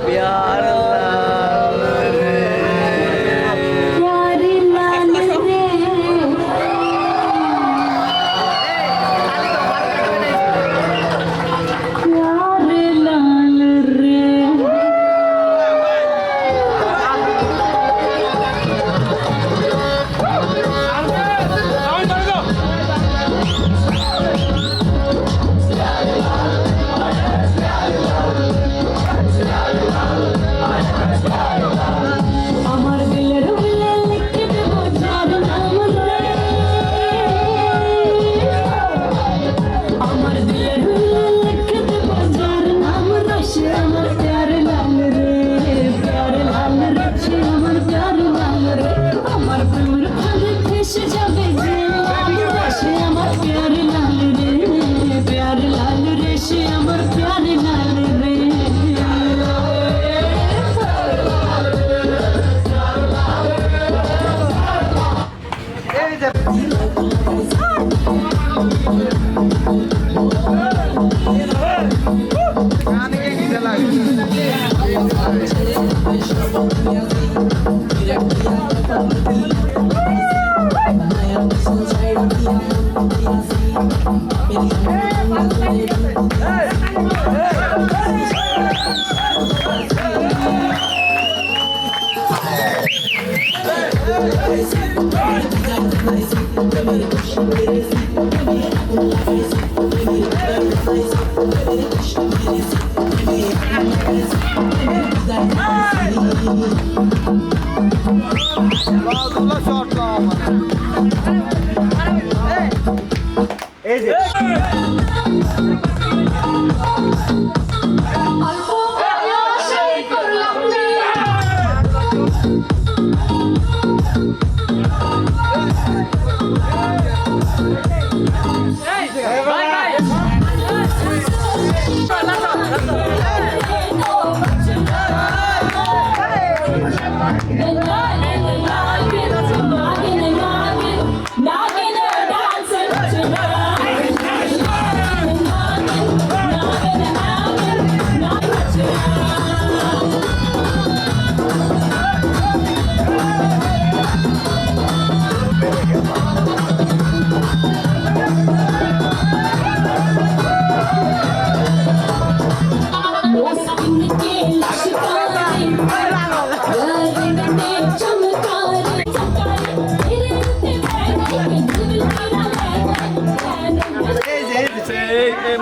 प्यार लाल रे प्यार लाल रे प्यार लाल रे আমার দিলের উল্লে লিখে দেব যার নাম রে আমার দিলের উল্লে লিখে দেব যার নাম রে সে আমার প্যার লাল রে প্যার লাল রে সে আমার প্যার লাল রে আমার প্রেমের ফাঁদে ফেসে যাবে যে সে আমার প্যার লাল রে প্যার লাল রে সে আমার প্যার লাল রে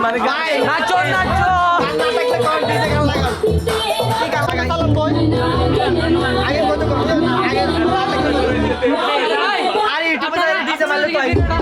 মানে গায় নাচো নাচো আরে ইউটিউবে দিতে পারলে তো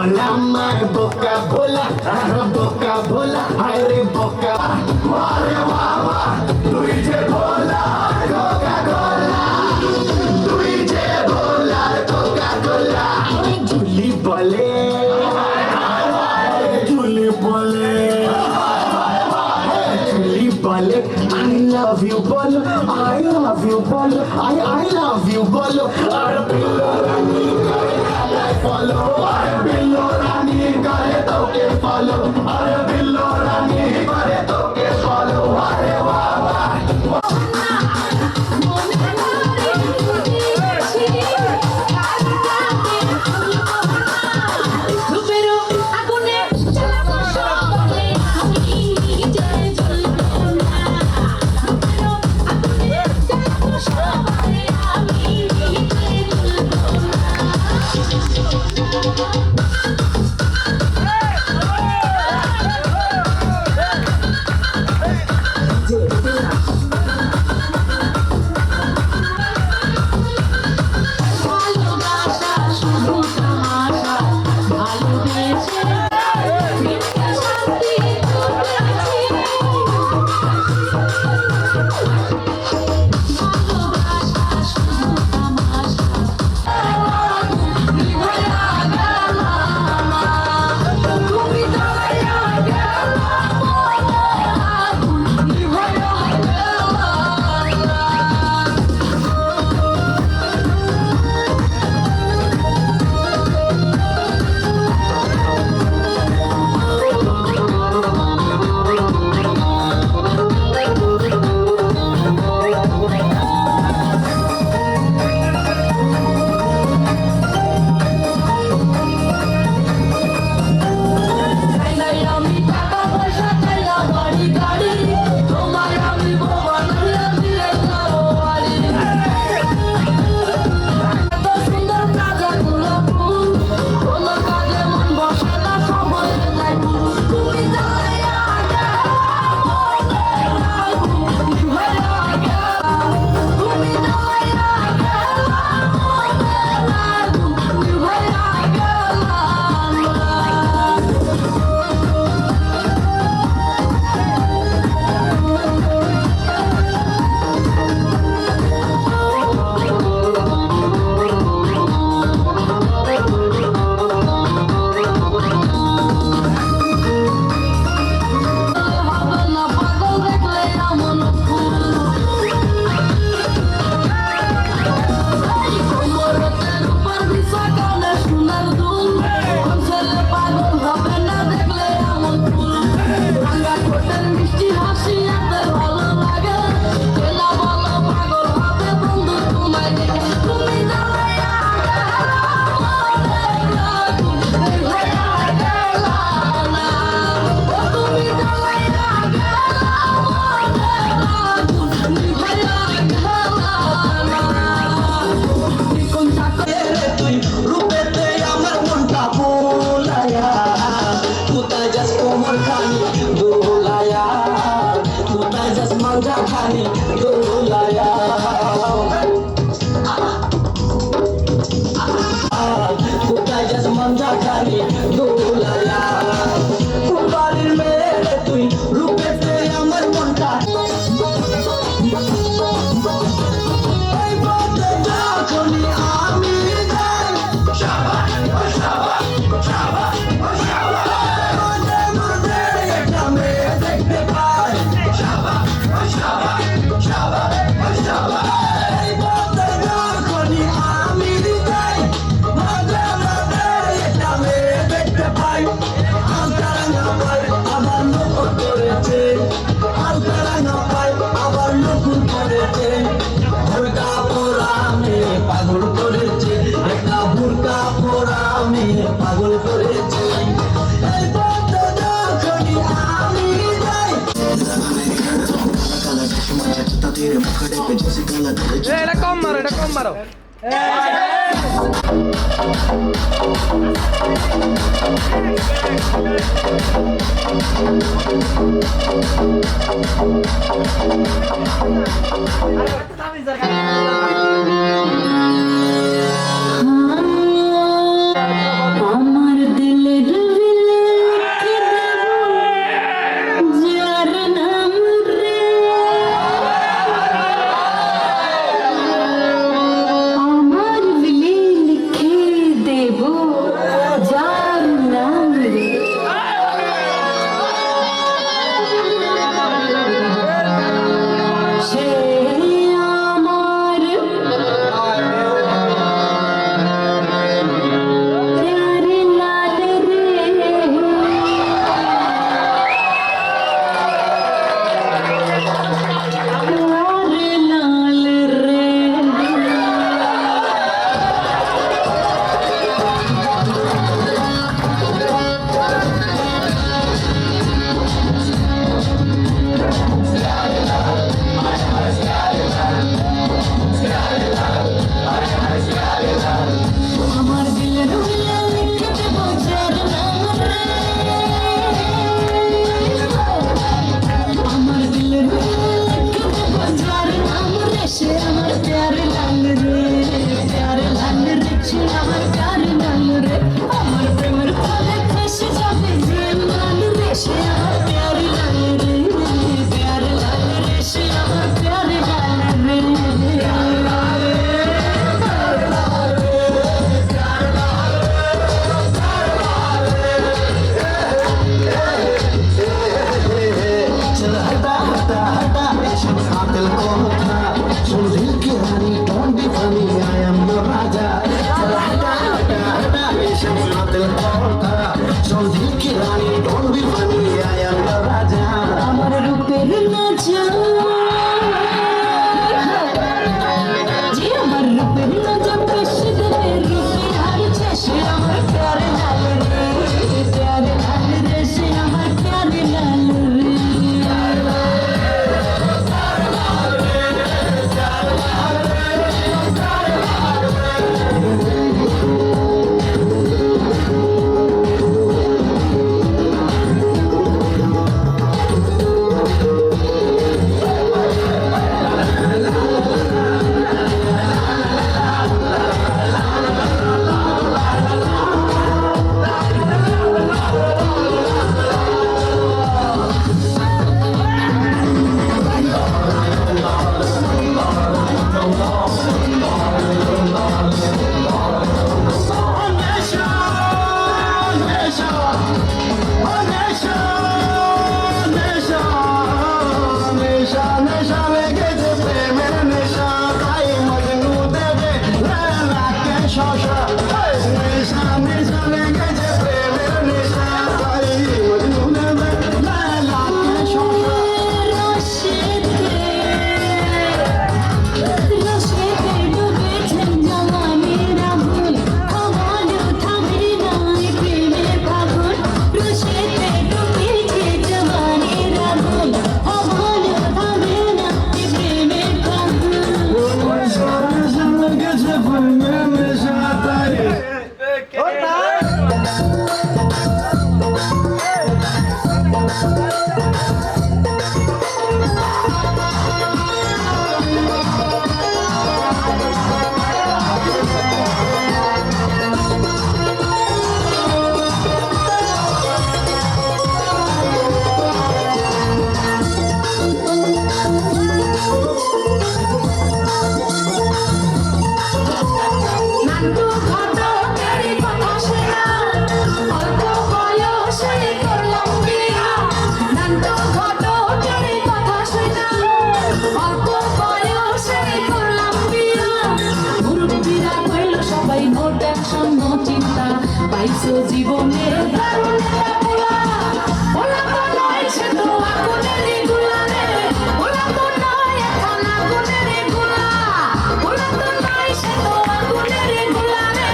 ভোলা আমার বোকা ভোলা বোকা ভোলা হায় রে বোকা আরে বাবা তুই যে ভোলা কোকা কোলা তুই যে ভোলা কোকা কোলা ঝুলি বলে ঝুলি বলে ঝুলি বলে I love you বলো I love you বলো I love you বলো আর বিল্লো রানী করে ফলো আর বিল্লো রানী করে তোকে ফলো আর বিল্লো রানী করে তোকে ফলো আরে বাবা এটা কম মারো এটা কম মারো আমার দিল পাইছো জীবনে দারুণ একটা পোলা পোলা তো নয় সে তো আগুনের গোলা রে পোলা তো নয় এখন আগুনের গোলা পোলা তো নয় সে তো আগুনের গোলা রে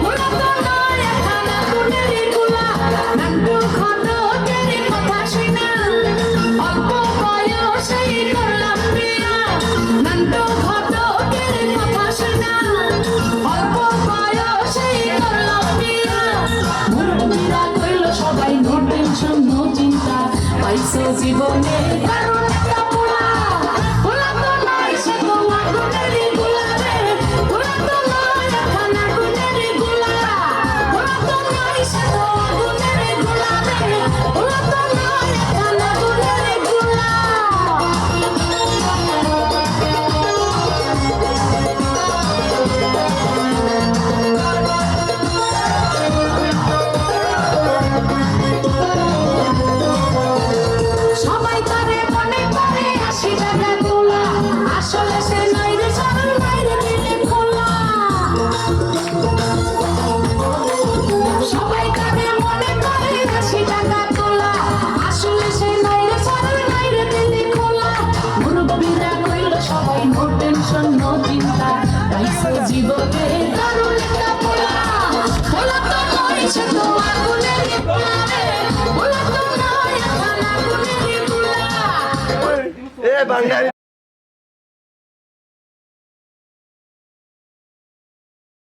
পোলা তো নয় এখন আগুনের গোলা নান্টু খটকের কথা শুনা অল্প বয়সেই করলাম বিয়া নান্টু খটকের কথা শুনা অল্প বয়সেই করলাম বিয়া মুরব্বিরা কইলো সবাই নো টেনশন নো চিন্তা পাইছো জীবনে দারুণ একটা পোলা পোলা তো নয় সে তো আগুনের গোলা রে পোলা তো নয় এখন আগুনের গোলা পোলা তো নয় সে তো আগুনের গোলা রে পোলা তো নয় এখন আগুনের গোলা সবাই তারে মনে করে 80 টাকা তোলা আসলে সে নাই রে সবার বাইরে দিলে খোলা সবাই তারে মনে করে 80 টাকা তোলা আসলে সে নাই রে সবার বাইরে দিলে খোলা মুরব্বিরা কইলো সবাই নো টেনশন নো চিন্তা পাইছো জীবনে দারুণ একটা পোলা পোলা তো নয় সে তো আগুনের গোলা রে পোলা তো নয় এখন আগুনের গোলা এ বাঙালি